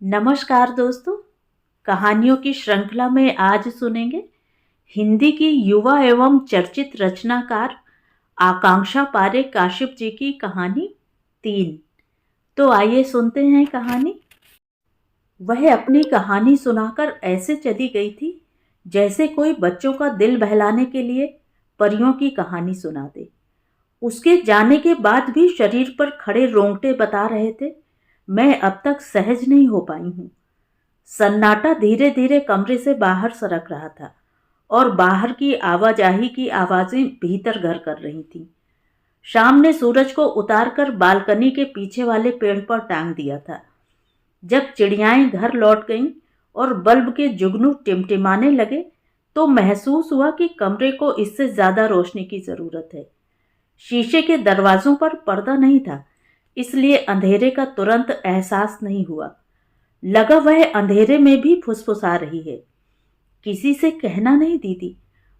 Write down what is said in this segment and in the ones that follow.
नमस्कार दोस्तों। कहानियों की श्रृंखला में आज सुनेंगे हिंदी की युवा एवं चर्चित रचनाकार आकांक्षा पारेख काशिप जी की कहानी 3। तो आइए सुनते हैं कहानी। वह अपनी कहानी सुनाकर ऐसे चली गई थी जैसे कोई बच्चों का दिल बहलाने के लिए परियों की कहानी सुना दे। उसके जाने के बाद भी शरीर पर खड़े रोंगटे बता रहे थे, मैं अब तक सहज नहीं हो पाई हूँ। सन्नाटा धीरे धीरे कमरे से बाहर सरक रहा था और बाहर की आवाजाही की आवाजें भीतर घर कर रही थीं। शाम ने सूरज को उतारकर बालकनी के पीछे वाले पेड़ पर टांग दिया था। जब चिड़ियाएं घर लौट गईं और बल्ब के जुगनू टिमटिमाने लगे तो महसूस हुआ कि कमरे को इससे ज्यादा रोशनी की जरूरत है। शीशे के दरवाजों पर पर्दा नहीं था, इसलिए अंधेरे का तुरंत एहसास नहीं हुआ। लगा वह अंधेरे में भी फुसफुसा रही है। किसी से कहना नहीं दीदी,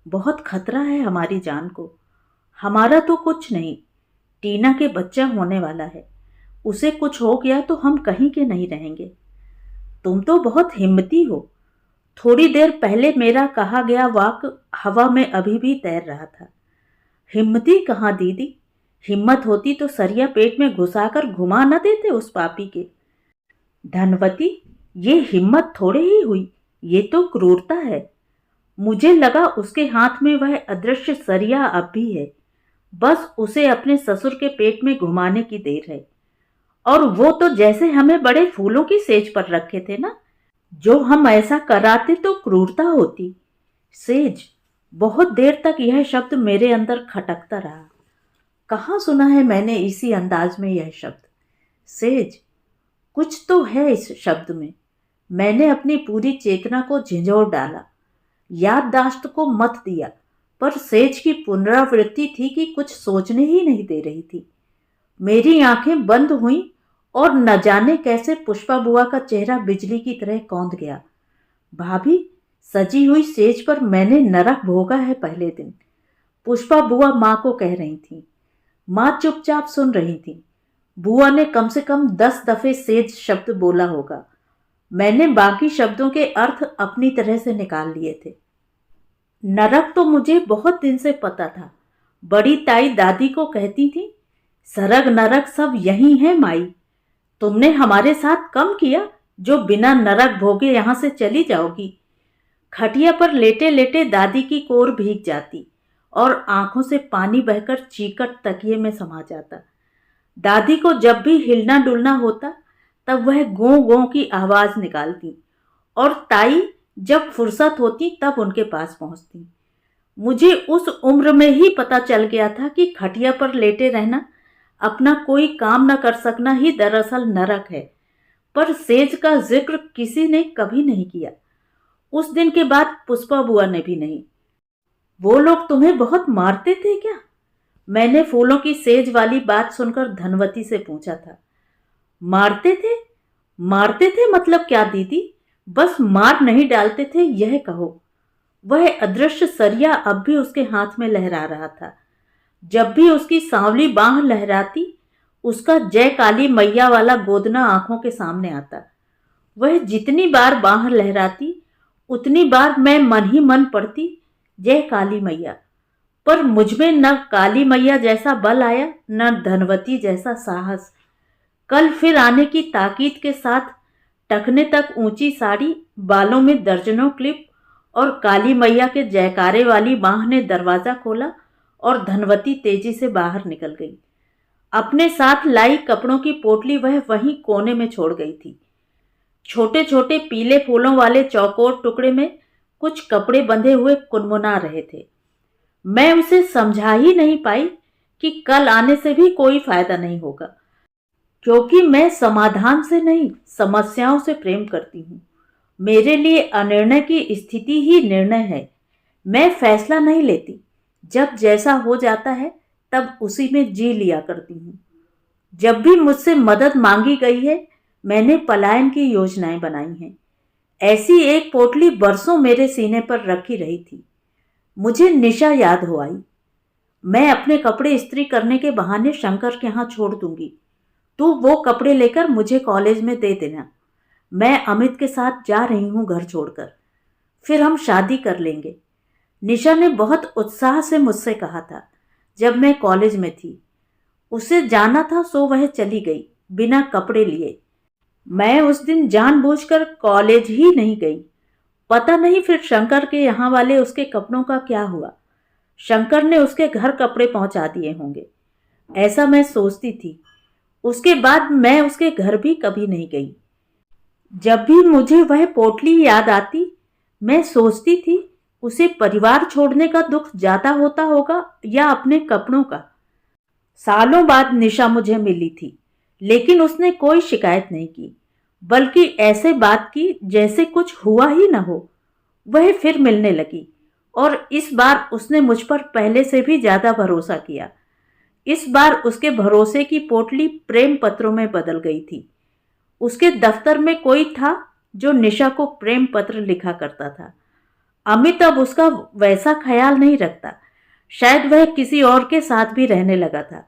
बहुत खतरा है हमारी जान को। हमारा तो कुछ नहीं, टीना के बच्चा होने वाला है, उसे कुछ हो गया तो हम कहीं के नहीं रहेंगे। तुम तो बहुत हिम्मती हो। थोड़ी देर पहले मेरा कहा गया वाक्य हवा में अभी भी तैर रहा था। हिम्मती कहाँ दीदी, हिम्मत होती तो सरिया पेट में घुसाकर घुमा न देते उस पापी के। धनवती, ये हिम्मत थोड़े ही हुई, ये तो क्रूरता है। मुझे लगा उसके हाथ में वह अदृश्य सरिया अब भी है, बस उसे अपने ससुर के पेट में घुमाने की देर है। और वो तो जैसे हमें बड़े फूलों की सेज पर रखे थे ना, जो हम ऐसा कराते तो क्रूरता होती। सेज, बहुत देर तक यह शब्द मेरे अंदर खटकता रहा। कहाँ सुना है मैंने इसी अंदाज में यह शब्द सेज। कुछ तो है इस शब्द में। मैंने अपनी पूरी चेतना को झिंझोर डाला, याददाश्त को मत दिया, पर सेज की पुनरावृत्ति थी कि कुछ सोचने ही नहीं दे रही थी। मेरी आंखें बंद हुईं और न जाने कैसे पुष्पा बुआ का चेहरा बिजली की तरह कौंध गया। भाभी, सजी हुई सेज पर मैंने नरक भोगा है पहले दिन, पुष्पा बुआ माँ को कह रही थी। माँ चुपचाप सुन रही थी। बुआ ने कम से कम 10 दफे सेज शब्द बोला होगा। मैंने बाकी शब्दों के अर्थ अपनी तरह से निकाल लिए थे। नरक तो मुझे बहुत दिन से पता था। बड़ी ताई दादी को कहती थी, सरग नरक सब यही है माई। तुमने हमारे साथ कम किया जो बिना नरक भोगे यहां से चली जाओगी। खटिया पर लेटे लेटे दादी की कोर भीग जाती और आंखों से पानी बहकर चीकट तकिए में समा जाता। दादी को जब भी हिलना डुलना होता तब वह गों गों की आवाज निकालती और ताई जब फुर्सत होती तब उनके पास पहुंचती। मुझे उस उम्र में ही पता चल गया था कि खटिया पर लेटे रहना, अपना कोई काम न कर सकना ही दरअसल नरक है, पर सेज का जिक्र किसी ने कभी नहीं किया। उस दिन के बाद पुष्पा बुआ ने भी नहीं। वो लोग तुम्हें बहुत मारते थे क्या? मैंने फूलों की सेज वाली बात सुनकर धनवती से पूछा था। मारते थे? मारते थे मतलब क्या दीदी? बस मार नहीं डालते थे यह कहो। वह अदृश्य सरिया अब भी उसके हाथ में लहरा रहा था। जब भी उसकी सांवली बांह लहराती, उसका जय काली मैया वाला गोदना आंखों के सामने आता। वह जितनी बार बांह लहराती उतनी बार मैं मन ही मन पढ़ती, जय काली मैया। पर मुझमें न काली मैया जैसा बल आया, न धनवती जैसा साहस। कल फिर आने की ताकीद के साथ टखने तक ऊंची साड़ी, बालों में दर्जनों क्लिप और काली मैया के जयकारे वाली बांह ने दरवाजा खोला और धनवती तेजी से बाहर निकल गई। अपने साथ लाई कपड़ों की पोटली वह वहीं कोने में छोड़ गई थी। छोटे छोटे पीले फूलों वाले चौकोर टुकड़े में कुछ कपड़े बंधे हुए कुनमुना रहे थे। मैं उसे समझा ही नहीं पाई कि कल आने से भी कोई फायदा नहीं होगा, क्योंकि मैं समाधान से नहीं समस्याओं से प्रेम करती हूँ। मेरे लिए अनिर्णय की स्थिति ही निर्णय है। मैं फैसला नहीं लेती, जब जैसा हो जाता है तब उसी में जी लिया करती हूँ। जब भी मुझसे मदद मांगी गई है, मैंने पलायन की योजनाएं बनाई हैं। ऐसी एक पोटली बरसों मेरे सीने पर रखी रही थी। मुझे निशा याद हो आई। मैं अपने कपड़े इस्त्री करने के बहाने शंकर के यहाँ छोड़ दूंगी। तू वो कपड़े लेकर मुझे कॉलेज में दे देना। मैं अमित के साथ जा रही हूँ घर छोड़कर, फिर हम शादी कर लेंगे। निशा ने बहुत उत्साह से मुझसे कहा था जब मैं कॉलेज में थी। उसे जाना था सो वह चली गई बिना कपड़े लिए। मैं उस दिन जानबूझकर कॉलेज ही नहीं गई। पता नहीं फिर शंकर के यहाँ वाले उसके कपड़ों का क्या हुआ। शंकर ने उसके घर कपड़े पहुंचा दिए होंगे, ऐसा मैं सोचती थी। उसके बाद मैं उसके घर भी कभी नहीं गई। जब भी मुझे वह पोटली याद आती, मैं सोचती थी उसे परिवार छोड़ने का दुख ज्यादा होता होगा या अपने कपड़ों का। सालों बाद निशा मुझे मिली थी, लेकिन उसने कोई शिकायत नहीं की, बल्कि ऐसे बात की जैसे कुछ हुआ ही न हो। वह फिर मिलने लगी और इस बार उसने मुझ पर पहले से भी ज्यादा भरोसा किया। इस बार उसके भरोसे की पोटली प्रेम पत्रों में बदल गई थी। उसके दफ्तर में कोई था जो निशा को प्रेम पत्र लिखा करता था। अमित अब उसका वैसा ख्याल नहीं रखता। शायद वह किसी और के साथ भी रहने लगा था।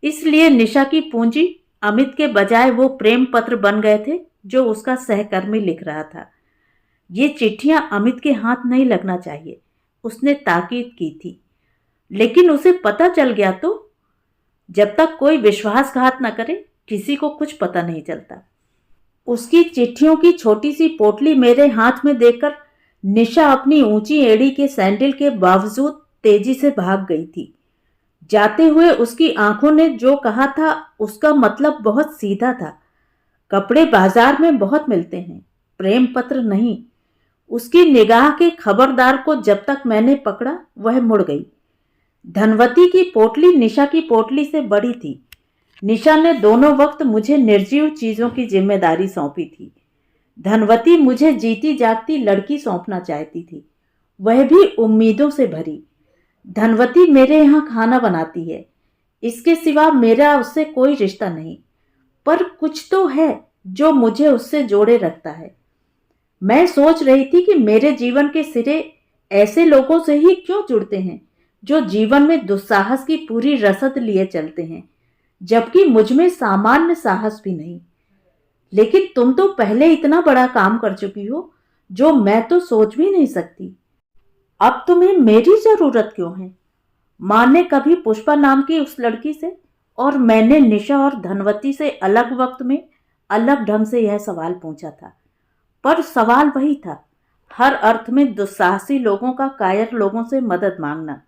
इसलिए निशा की पूंजी अमित के बजाय वो प्रेम पत्र बन गए थे जो उसका सहकर्मी लिख रहा था। ये चिट्ठियां अमित के हाथ नहीं लगना चाहिए, उसने ताकीद की थी। लेकिन उसे पता चल गया तो? जब तक कोई विश्वासघात न करे, किसी को कुछ पता नहीं चलता। उसकी चिट्ठियों की छोटी सी पोटली मेरे हाथ में देखकर निशा अपनी ऊंची एड़ी के सैंडल के बावजूद तेजी से भाग गई थी। जाते हुए उसकी आंखों ने जो कहा था उसका मतलब बहुत सीधा था। कपड़े बाजार में बहुत मिलते हैं, प्रेम पत्र नहीं। उसकी निगाह के खबरदार को जब तक मैंने पकड़ा, वह मुड़ गई। धनवती की पोटली निशा की पोटली से बड़ी थी। निशा ने दोनों वक्त मुझे निर्जीव चीजों की जिम्मेदारी सौंपी थी। धनवती मुझे जीती जागती लड़की सौंपना चाहती थी, वह भी उम्मीदों से भरी। धनवती मेरे यहाँ खाना बनाती है, इसके सिवा मेरा उससे कोई रिश्ता नहीं। पर कुछ तो है जो मुझे उससे जोड़े रखता है। मैं सोच रही थी कि मेरे जीवन के सिरे ऐसे लोगों से ही क्यों जुड़ते हैं जो जीवन में दुस्साहस की पूरी रसद लिए चलते हैं, जबकि मुझ में सामान्य साहस भी नहीं। लेकिन तुम तो पहले इतना बड़ा काम कर चुकी हो जो मैं तो सोच भी नहीं सकती। अब तुम्हें मेरी जरूरत क्यों है? मां ने कभी पुष्पा नाम की उस लड़की से और मैंने निशा और धनवती से अलग वक्त में अलग ढंग से यह सवाल पूछा था। पर सवाल वही था, हर अर्थ में दुस्साहसी लोगों का कायर लोगों से मदद मांगना।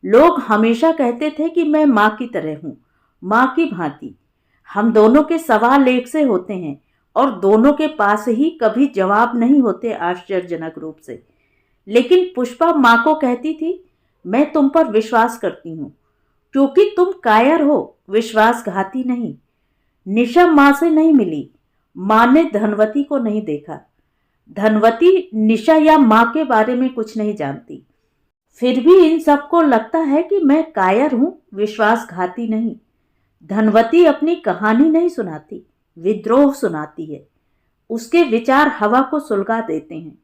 लोग हमेशा कहते थे कि मैं मां की तरह हूं, मां की भांति। हम दोनों के सवाल एक से होते हैं और दोनों के पास ही कभी जवाब नहीं होते आश्चर्यजनक रूप से। लेकिन पुष्पा मां को कहती थी, मैं तुम पर विश्वास करती हूं क्योंकि तुम कायर हो, विश्वासघाती नहीं। निशा मां से नहीं मिली, मां ने धनवती को नहीं देखा। धनवती निशा या मां के बारे में कुछ नहीं जानती। फिर भी इन सबको लगता है कि मैं कायर हूं, विश्वासघाती नहीं। धनवती अपनी कहानी नहीं सुनाती, विद्रोह सुनाती है। उसके विचार हवा को सुलगा देते हैं।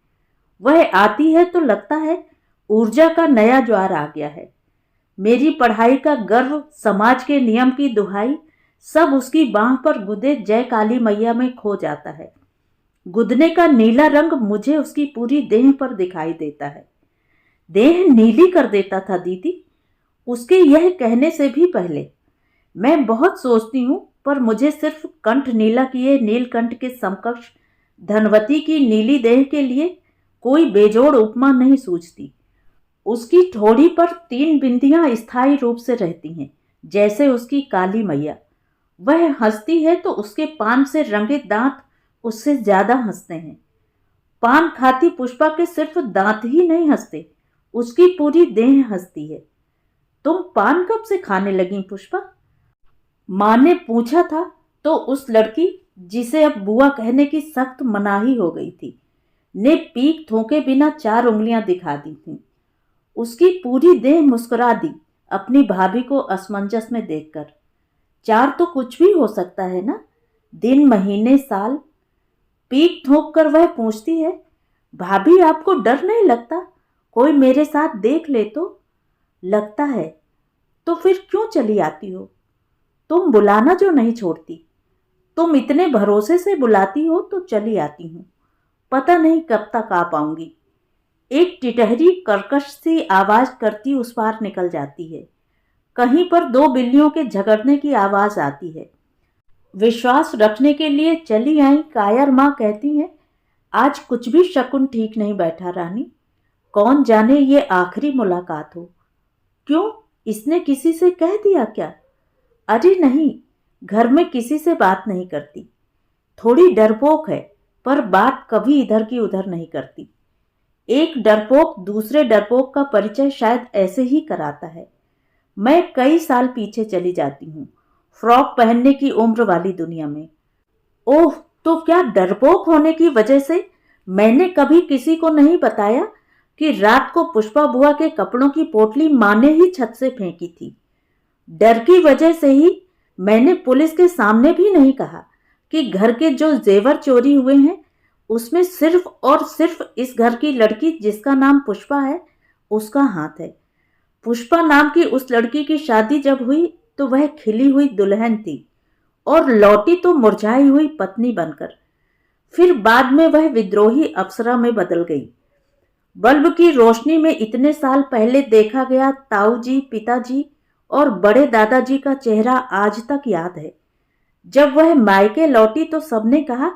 वह आती है तो लगता है ऊर्जा का नया ज्वार आ गया है। मेरी पढ़ाई का गर्व, समाज के नियम की दुहाई, सब उसकी बांह पर गुदे जय काली मैया में खो जाता है। गुदने का नीला रंग मुझे उसकी पूरी देह पर दिखाई देता है। देह नीली कर देता था दीदी, उसके यह कहने से भी पहले। मैं बहुत सोचती हूँ, पर मुझे सिर्फ कंठ नीला किए नीलकंठ के समकक्ष धनवती की नीली देह के लिए कोई बेजोड़ उपमा नहीं सूझती। उसकी ठोड़ी पर 3 बिंदियां स्थायी रूप से रहती हैं, जैसे उसकी काली मैया। वह हंसती है तो उसके पान से रंगे दांत उससे ज्यादा हंसते हैं। पान खाती पुष्पा के सिर्फ दांत ही नहीं हंसते, उसकी पूरी देह हंसती है। तुम पान कब से खाने लगी पुष्पा? मां ने पूछा था तो उस लड़की, जिसे अब बुआ कहने की सख्त मनाही हो गई थी, ने पीक थूके बिना 4 उंगलियां दिखा दी थीं। उसकी पूरी देह मुस्कुरा दी अपनी भाभी को असमंजस में देखकर। 4 तो कुछ भी हो सकता है ना, दिन महीने साल। पीक थूक कर वह पूछती है, भाभी आपको डर नहीं लगता? कोई मेरे साथ देख ले तो? लगता है। तो फिर क्यों चली आती हो? तुम बुलाना जो नहीं छोड़ती। तुम इतने भरोसे से बुलाती हो तो चली आती हूँ, पता नहीं कब तक आ पाऊंगी। एक टिटहरी कर्कश सी आवाज करती उस पार निकल जाती है। कहीं पर दो बिल्लियों के झगड़ने की आवाज आती है। विश्वास रखने के लिए चली आई कायर माँ कहती हैं, आज कुछ भी शकुन ठीक नहीं बैठा रानी। कौन जाने ये आखिरी मुलाकात हो। क्यों, इसने किसी से कह दिया क्या? अरे नहीं, घर में किसी से बात नहीं करती। थोड़ी डरपोक है, पर बात कभी इधर की उधर नहीं करती। एक डरपोक दूसरे डरपोक का परिचय शायद ऐसे ही कराता है। मैं कई साल पीछे चली जाती हूँ, फ्रॉक पहनने की उम्र वाली दुनिया में। ओह, तो क्या डरपोक होने की वजह से मैंने कभी किसी को नहीं बताया कि रात को पुष्पा बुआ के कपड़ों की पोटली माँ ने ही छत से फेंकी थी। डर की वजह से ही मैंने पुलिस के सामने भी नहीं कहा कि घर के जो जेवर चोरी हुए हैं उसमें सिर्फ और सिर्फ इस घर की लड़की जिसका नाम पुष्पा है उसका हाथ है। पुष्पा नाम की उस लड़की की शादी जब हुई तो वह खिली हुई दुल्हन थी और लौटी तो मुरझाई हुई पत्नी बनकर। फिर बाद में वह विद्रोही अप्सरा में बदल गई। बल्ब की रोशनी में इतने साल पहले देखा गया ताऊ जी, पिताजी और बड़े दादाजी का चेहरा आज तक याद है। जब वह मायके लौटी तो सबने कहा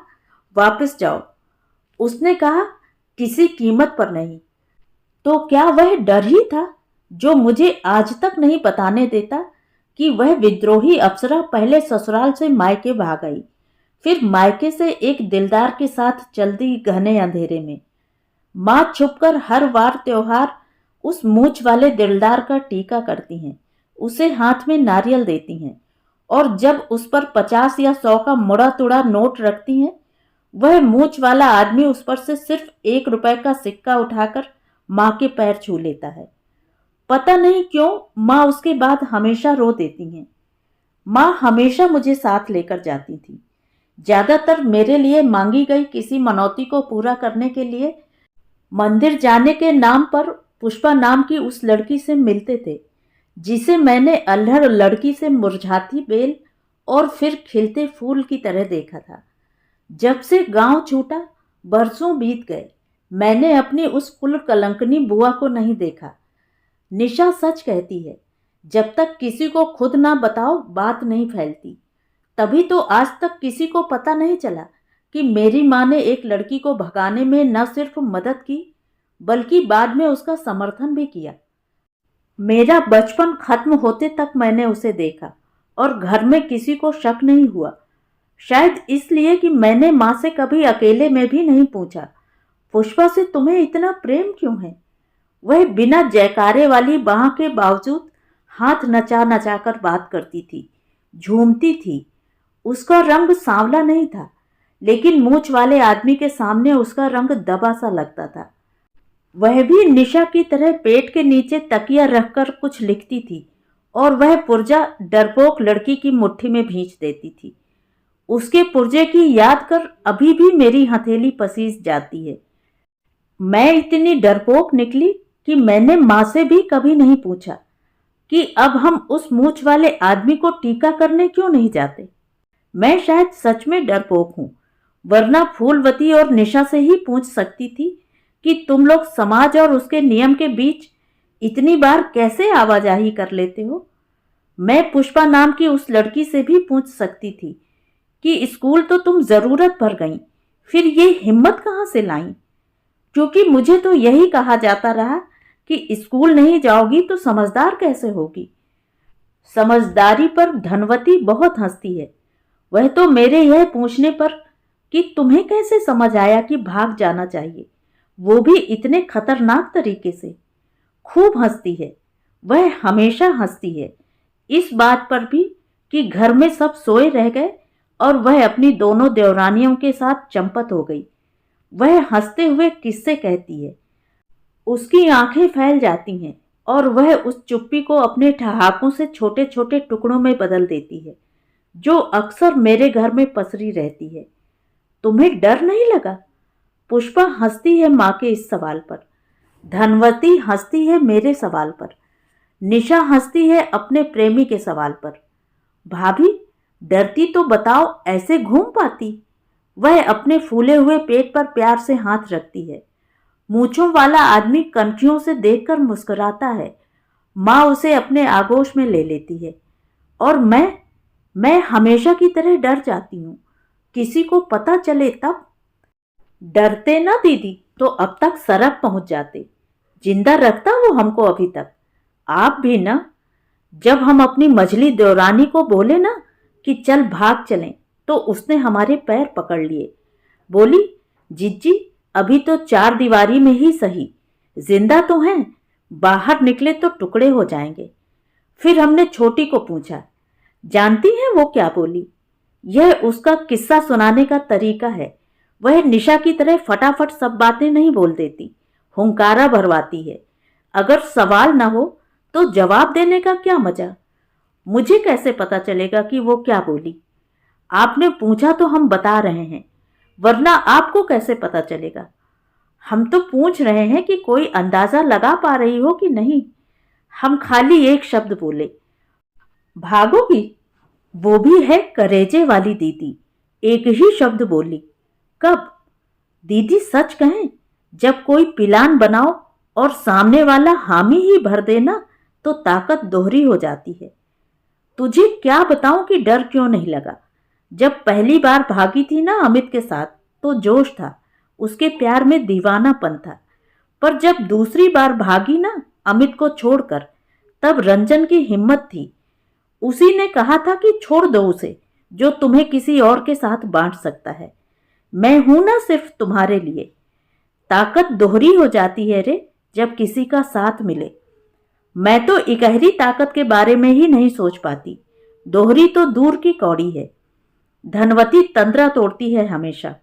वापस जाओ। उसने कहा किसी कीमत पर नहीं। तो क्या वह डर ही था जो मुझे आज तक नहीं बताने देता कि वह विद्रोही अप्सरा पहले ससुराल से मायके भाग आई, फिर मायके से एक दिलदार के साथ चल दी घने अंधेरे में। माँ छुपकर हर वार त्योहार उस मूछ वाले दिलदार का टीका करती हैं, उसे हाथ में नारियल देती हैं और जब उस पर 50 या 100 का मुड़ा तुड़ा नोट रखती हैं, वह मूछ वाला आदमी उस पर से सिर्फ 1 रुपए का सिक्का उठाकर माँ के पैर छू लेता है। पता नहीं क्यों माँ उसके बाद हमेशा रो देती हैं। माँ हमेशा मुझे साथ लेकर जाती थी, ज्यादातर मेरे लिए मांगी गई किसी मनौती को पूरा करने के लिए। मंदिर जाने के नाम पर पुष्पा नाम की उस लड़की से मिलते थे जिसे मैंने अल्हड़ लड़की से मुरझाती बेल और फिर खिलते फूल की तरह देखा था। जब से गांव छूटा बरसों बीत गए, मैंने अपनी उस कुल कलंकनी बुआ को नहीं देखा। निशा सच कहती है, जब तक किसी को खुद ना बताओ बात नहीं फैलती। तभी तो आज तक किसी को पता नहीं चला कि मेरी माँ ने एक लड़की को भगाने में न सिर्फ मदद की बल्कि बाद में उसका समर्थन भी किया। मेरा बचपन खत्म होते तक मैंने उसे देखा और घर में किसी को शक नहीं हुआ। शायद इसलिए कि मैंने माँ से कभी अकेले में भी नहीं पूछा, पुष्पा से तुम्हें इतना प्रेम क्यों है? वह बिना जयकारे वाली बाह के बावजूद हाथ नचा नचा कर बात करती थी, झूमती थी। उसका रंग सांवला नहीं था, लेकिन मूछ वाले आदमी के सामने उसका रंग दबा सा लगता था। वह भी निशा की तरह पेट के नीचे तकिया रखकर कुछ लिखती थी और वह पुर्जा डरपोक लड़की की मुट्ठी में भींच देती थी। उसके पुर्जे की याद कर अभी भी मेरी हथेली पसीज जाती है। मैं इतनी डरपोक निकली कि मैंने माँ से भी कभी नहीं पूछा कि अब हम उस मूछ वाले आदमी को टीका करने क्यों नहीं जाते। मैं शायद सच में डरपोक हूँ, वरना फूलवती और निशा से ही पूछ सकती थी कि तुम लोग समाज और उसके नियम के बीच इतनी बार कैसे आवाजाही कर लेते हो। मैं पुष्पा नाम की उस लड़की से भी पूछ सकती थी कि स्कूल तो तुम जरूरत भर गई, फिर ये हिम्मत कहाँ से लाई? क्योंकि मुझे तो यही कहा जाता रहा कि स्कूल नहीं जाओगी तो समझदार कैसे होगी। समझदारी पर धनवती बहुत हंसती है। वह तो मेरे यह पूछने पर कि तुम्हें कैसे समझ आया कि भाग जाना चाहिए, वो भी इतने खतरनाक तरीके से, खूब हंसती है। वह हमेशा हंसती है, इस बात पर भी कि घर में सब सोए रह गए और वह अपनी दोनों देवरानियों के साथ चंपत हो गई। वह हंसते हुए किस्से कहती है, उसकी आंखें फैल जाती हैं और वह उस चुप्पी को अपने ठहाकों से छोटे छोटे टुकड़ों में बदल देती है, जो अक्सर मेरे घर में पसरी रहती है। तुम्हें डर नहीं लगा? पुष्पा हंसती है माँ के इस सवाल पर, धनवती हंसती है मेरे सवाल पर, निशा हंसती है अपने प्रेमी के सवाल पर। भाभी, डरती तो बताओ ऐसे घूम पाती? वह अपने फूले हुए पेट पर प्यार से हाथ रखती है। मूंछों वाला आदमी कनखियों से देखकर मुस्कुराता है। माँ उसे अपने आगोश में ले लेती है। और मैं हमेशा की तरह डर जाती हूँ। किसी को पता चले तब। डरते ना दीदी, तो अब तक सड़क पहुंच जाते। जिंदा रखता वो हमको अभी तक। आप भी ना। जब हम अपनी मझली देवरानी को बोले ना कि चल भाग चलें, तो उसने हमारे पैर पकड़ लिए। बोली, जिज्जी अभी तो चार दीवारी में ही सही, जिंदा तो हैं, बाहर निकले तो टुकड़े हो जाएंगे। फिर हमने छोटी को पूछा, जानती हैं वो क्या बोली? यह उसका किस्सा सुनाने का तरीका है। वह निशा की तरह फटाफट सब बातें नहीं बोल देती, हुंकारा भरवाती है। अगर सवाल ना हो तो जवाब देने का क्या मजा? मुझे कैसे पता चलेगा कि वो क्या बोली? आपने पूछा तो हम बता रहे हैं, वरना आपको कैसे पता चलेगा? हम तो पूछ रहे हैं कि कोई अंदाजा लगा पा रही हो कि नहीं। हम खाली एक शब्द बोले, भागोगी? वो भी है करेजे वाली दीदी। एक ही शब्द बोली। कब? दीदी सच कहें, जब कोई प्लान बनाओ और सामने वाला हामी ही भर देना, तो ताकत दोहरी हो जाती है। तुझे क्या बताऊं कि डर क्यों नहीं लगा। जब पहली बार भागी थी ना अमित के साथ, तो जोश था, उसके प्यार में दीवानापन था। पर जब दूसरी बार भागी ना अमित को छोड़कर, तब रंजन की हिम्मत थी। उसी ने कहा था कि छोड़ दो उसे, जो तुम्हें किसी और के साथ बांट सकता है। मैं हूं ना सिर्फ तुम्हारे लिए। ताकत दोहरी हो जाती है रे, जब किसी का साथ मिले। मैं तो इकहरी ताकत के बारे में ही नहीं सोच पाती, दोहरी तो दूर की कौड़ी है। धनवती तंद्रा तोड़ती है हमेशा।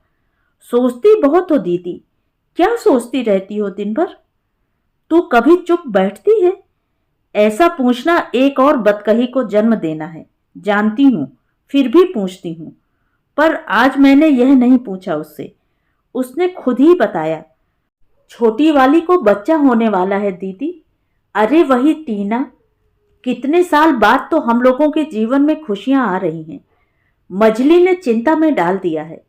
सोचती बहुत हो दीदी। क्या सोचती रहती हो दिन भर? तू कभी चुप बैठती है? ऐसा पूछना एक और बदकही को जन्म देना है, जानती हूं, फिर भी पूछती हूं। पर आज मैंने यह नहीं पूछा उससे। उसने खुद ही बताया, छोटी वाली को बच्चा होने वाला है दीदी। अरे वही टीना। कितने साल बाद तो हम लोगों के जीवन में खुशियां आ रही हैं। मजली ने चिंता में डाल दिया है।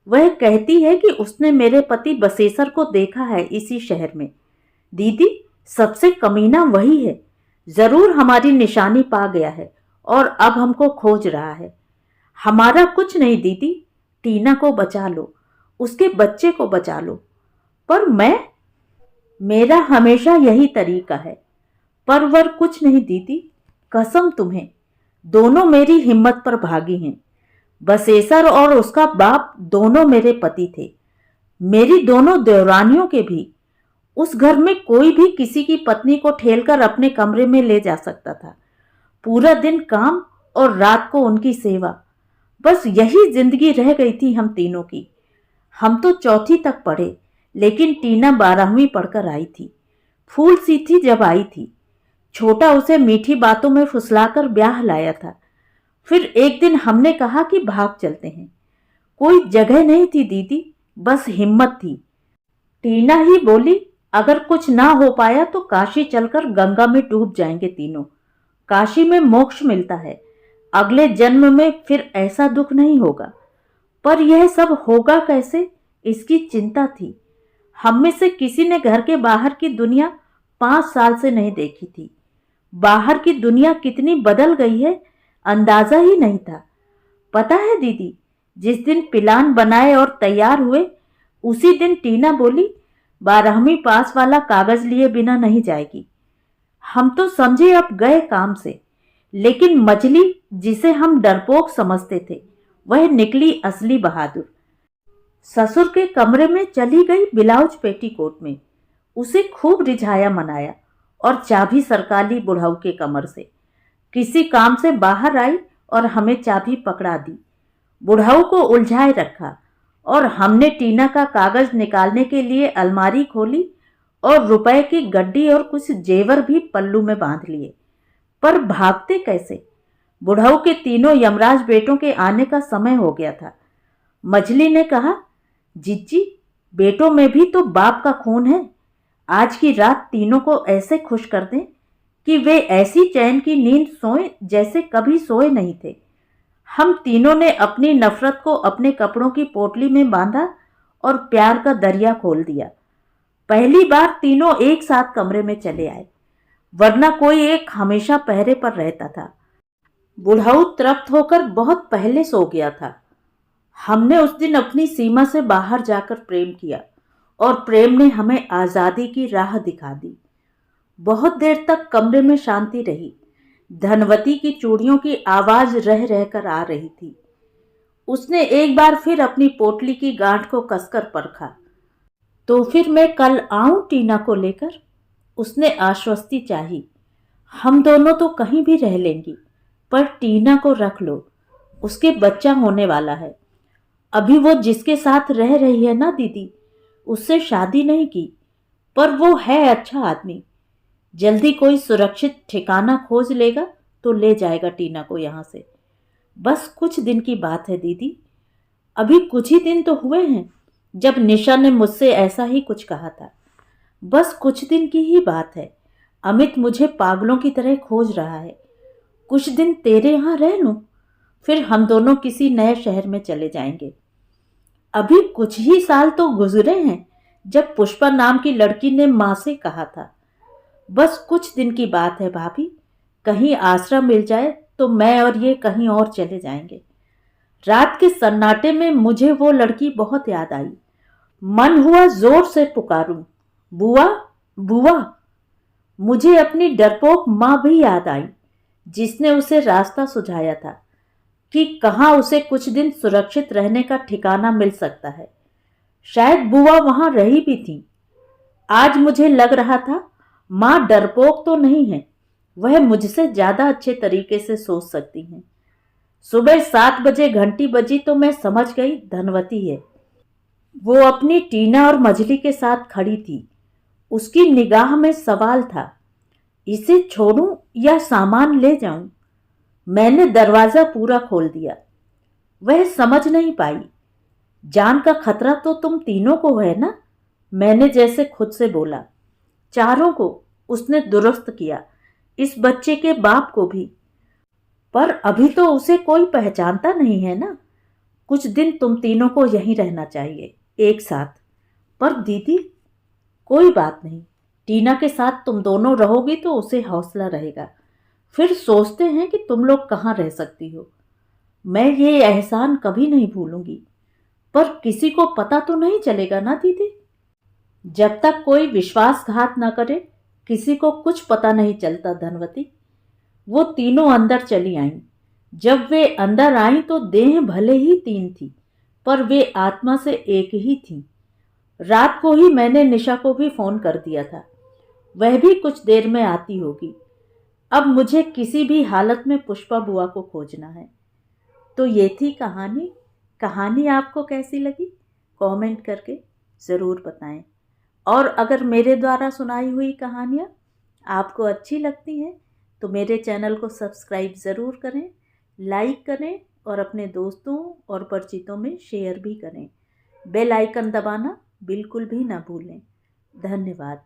वह कहती है कि उसने मेरे पति बसेसर को देखा है इसी शहर में। दीदी, सबसे कमीना वही है। जरूर हमारी निशानी पा गया है और अब हमको खोज रहा है। हमारा कुछ नहीं दीदी, टीना को बचा लो, उसके बच्चे को बचा लो। पर मेरा हमेशा यही तरीका है। पर वर कुछ नहीं दीदी, कसम तुम्हें। दोनों मेरी हिम्मत पर भागी हैं। बसेसर और उसका बाप दोनों मेरे पति थे, मेरी दोनों देवरानियों के भी। उस घर में कोई भी किसी की पत्नी को ठेलकर अपने कमरे में ले जा सकता था। पूरा दिन काम और रात को उनकी सेवा। बस यही जिंदगी रह गई थी हम तीनों की। हम तो चौथी तक पढ़े, लेकिन टीना 12वीं पढ़कर आई थी। फूल सी थी जब आई थी। छोटा उसे मीठी बातों में फुसलाकर ब्याह लाया था। फिर एक दिन हमने कहा कि भाग चलते हैं। कोई जगह नहीं थी दीदी, बस हिम्मत थी। टीना ही बोली, अगर कुछ ना हो पाया तो काशी चलकर गंगा में डूब जाएंगे तीनों। काशी में मोक्ष मिलता है। अगले जन्म में फिर ऐसा दुख नहीं होगा। पर यह सब होगा कैसे, इसकी चिंता थी। हम में से किसी ने घर के बाहर की दुनिया 5 साल से नहीं देखी थी। बाहर की दुनिया कितनी बदल गई है, अंदाजा ही नहीं था। पता है दीदी, जिस दिन प्लान बनाए और तैयार हुए, उसी दिन टीना बोली, 12वीं पास वाला कागज लिए बिना नहीं जाएगी। हम तो समझे अब गए काम से, लेकिन मछली जिसे हम डरपोक समझते थे, वह निकली असली बहादुर। ससुर के कमरे में चली गई ब्लाउज पेटीकोट में। उसे खूब रिझाया मनाया और चाबी सरका ली बुढ़ाऊ के कमर से। किसी काम से बाहर आई और हमें चाबी पकड़ा दी। बुढ़ाऊ को उलझाए रखा और हमने टीना का कागज निकालने के लिए अलमारी खोली और रुपए की गड्डी और कुछ जेवर भी पल्लू में बांध लिए। पर भागते कैसे? बुढ़ाऊ के तीनों यमराज बेटों के आने का समय हो गया था। मछली ने कहा, जिज्जी, बेटों में भी तो बाप का खून है। आज की रात तीनों को ऐसे खुश कर दें कि वे ऐसी चैन की नींद सोएं जैसे कभी सोए नहीं थे। हम तीनों ने अपनी नफरत को अपने कपड़ों की पोटली में बांधा और प्यार का दरिया खोल दिया। पहली बार तीनों एक साथ कमरे में चले आए, वरना कोई एक हमेशा पहरे पर रहता था। बुढ़ाऊ तृप्त होकर बहुत पहले सो गया था। हमने उस दिन अपनी सीमा से बाहर जाकर प्रेम किया और प्रेम ने हमें आज़ादी की राह दिखा दी। बहुत देर तक कमरे में शांति रही। धनवती की चूड़ियों की आवाज रह रहकर आ रही थी। उसने एक बार फिर अपनी पोटली की गांठ को कसकर परखा। तो फिर मैं कल आऊं टीना को लेकर? उसने आश्वस्ति चाही। हम दोनों तो कहीं भी रह लेंगी, पर टीना को रख लो, उसके बच्चा होने वाला है। अभी वो जिसके साथ रह रही है ना दीदी, उससे शादी नहीं की, पर वो है अच्छा आदमी। जल्दी कोई सुरक्षित ठिकाना खोज लेगा तो ले जाएगा टीना को यहाँ से। बस कुछ दिन की बात है दीदी। अभी कुछ ही दिन तो हुए हैं जब निशा ने मुझसे ऐसा ही कुछ कहा था। बस कुछ दिन की ही बात है। अमित मुझे पागलों की तरह खोज रहा है। कुछ दिन तेरे यहाँ रह लूं, फिर हम दोनों किसी नए शहर में चले जाएंगे। अभी कुछ ही साल तो गुजरे हैं जब पुष्पा नाम की लड़की ने माँ से कहा था। बस कुछ दिन की बात है भाभी। कहीं आसरा मिल जाए तो मैं और ये कहीं और चले जाएंगे। रात के सन्नाटे में मुझे वो लड़की बहुत याद आई। मन हुआ जोर से पुकारूं, बुआ बुआ। मुझे अपनी डरपोक माँ भी याद आई, जिसने उसे रास्ता सुझाया था कि कहाँ उसे कुछ दिन सुरक्षित रहने का ठिकाना मिल सकता है। शायद बुआ वहां रही भी थी। आज मुझे लग रहा था माँ डरपोक तो नहीं है, वह मुझसे ज्यादा अच्छे तरीके से सोच सकती हैं। सुबह 7 बजे घंटी बजी तो मैं समझ गई धनवती है। वो अपनी टीना और मझली के साथ खड़ी थी। उसकी निगाह में सवाल था, इसे छोड़ूं या सामान ले जाऊं? मैंने दरवाजा पूरा खोल दिया। वह समझ नहीं पाई। जान का खतरा तो तुम तीनों को है ना? मैंने जैसे खुद से बोला। चारों को, उसने दुरुस्त किया, इस बच्चे के बाप को भी। पर अभी तो उसे कोई पहचानता नहीं है ना। कुछ दिन तुम तीनों को यहीं रहना चाहिए, एक साथ। पर दीदी, कोई बात नहीं, टीना के साथ तुम दोनों रहोगी तो उसे हौसला रहेगा। फिर सोचते हैं कि तुम लोग कहाँ रह सकती हो। मैं ये एहसान कभी नहीं भूलूंगी। पर किसी को पता तो नहीं चलेगा ना दीदी? जब तक कोई विश्वासघात न करे, किसी को कुछ पता नहीं चलता धनवती। वो तीनों अंदर चली आईं। जब वे अंदर आईं तो देह भले ही 3 थी, पर वे आत्मा से एक ही थी। रात को ही मैंने निशा को भी फोन कर दिया था। वह भी कुछ देर में आती होगी। अब मुझे किसी भी हालत में पुष्पा बुआ को खोजना है। तो ये थी कहानी। कहानी आपको कैसी लगी कमेंट करके ज़रूर बताएं। और अगर मेरे द्वारा सुनाई हुई कहानियाँ आपको अच्छी लगती हैं तो मेरे चैनल को सब्सक्राइब ज़रूर करें, लाइक करें और अपने दोस्तों और परिचितों में शेयर भी करें। बेल आइकन दबाना बिल्कुल भी ना भूलें। धन्यवाद।